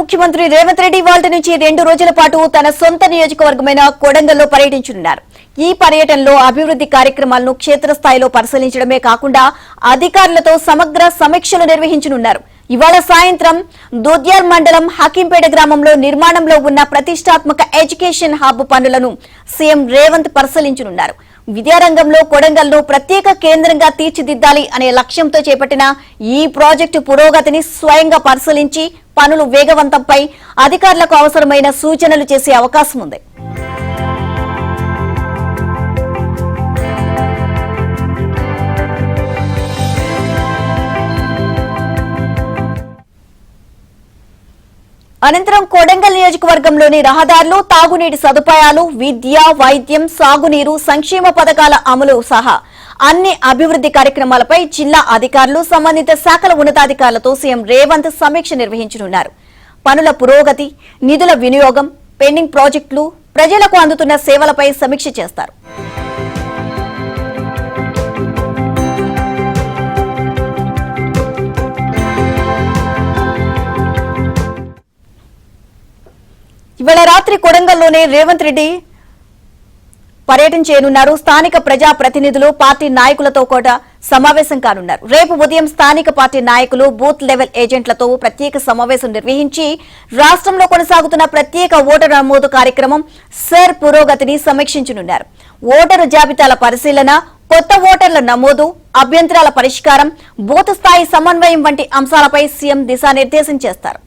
ముఖ్యమంత్రి రేవంత్ రెడ్డి ఇవాళ్టి నుంచి 2 రోజుల పాటు తన సొంత నియోజకవర్గమైన కొడంగల్లో పర్యటించనున్నారు. ఈ పర్యటనలో అభివృద్ధి కార్యక్రమాలను క్షేత్రస్థాయిలో పరిశీలించడమే కాకుండా అధికారులతో సమగ్ర సమీక్షలు నిర్వహించనున్నారు. ఇవాళ సాయంత్రం దోద్యాల్ మండలం హకీంపేట గ్రామంలో నిర్మాణంలో ఉన్న ప్రతిష్టాత్మక ఎడ్యుకేషన్ హబ్ పనులను సీఎం రేవంత్ పరిశీలించనున్నారు. విద్యారంగంలో కొడంగల్ను ప్రత్యేక కేంద్రంగా తీర్చిదిద్దాలి అనే లక్ష్యంతో చేపట్టిన ఈ ప్రాజెక్టు పురోగతిని స్వయంగా పరిశీలించి పనులు వేగవంతంపై అధికారులకు అవసరమైన సూచనలు చేసే అవకాశం ఉంది. అనంతరం కొడంగల్ నియోజకవర్గంలోని రహదారులు, తాగునీటి సదుపాయాలు, విద్య, వైద్యం, సాగునీరు, సంక్షేమ పథకాల అమలు సహా అన్ని అభివృద్ధి కార్యక్రమాలపై జిల్లా అధికారులు, సంబంధిత శాఖల ఉన్నతాధికారులతో సీఎం రేవంత్ సమీక్ష నిర్వహించనున్నారు. పనుల పురోగతి, నిధుల వినియోగం, పెండింగ్ ప్రాజెక్టులు, ప్రజలకు అందుతున్న సేవలపై సమీక్ష చేస్తారు. ఇవాళ రాత్రి కొడంగల్లోనే రేవంత్ రెడ్డి పర్యటన చేయనున్నారు. స్థానిక ప్రజా ప్రతినిధులు, పార్టీ నాయకులతో కూడా సమావేశం కానున్నారు. రేపు ఉదయం స్థానిక పార్టీ నాయకులు, బూత్ లెవెల్ ఏజెంట్లతో ప్రత్యేక సమావేశం నిర్వహించి రాష్ట్రంలో కొనసాగుతున్న ప్రత్యేక ఓటరు నమోదు కార్యక్రమం సర్ పురోగతిని సమీక్షించనున్నారు. ఓటరు జాబితాల పరిశీలన, కొత్త ఓటర్ల నమోదు, అభ్యంతరాల పరిష్కారం, బూత్ స్థాయి సమన్వయం వంటి అంశాలపై సీఎం దిశానిర్దేశం చేస్తారు.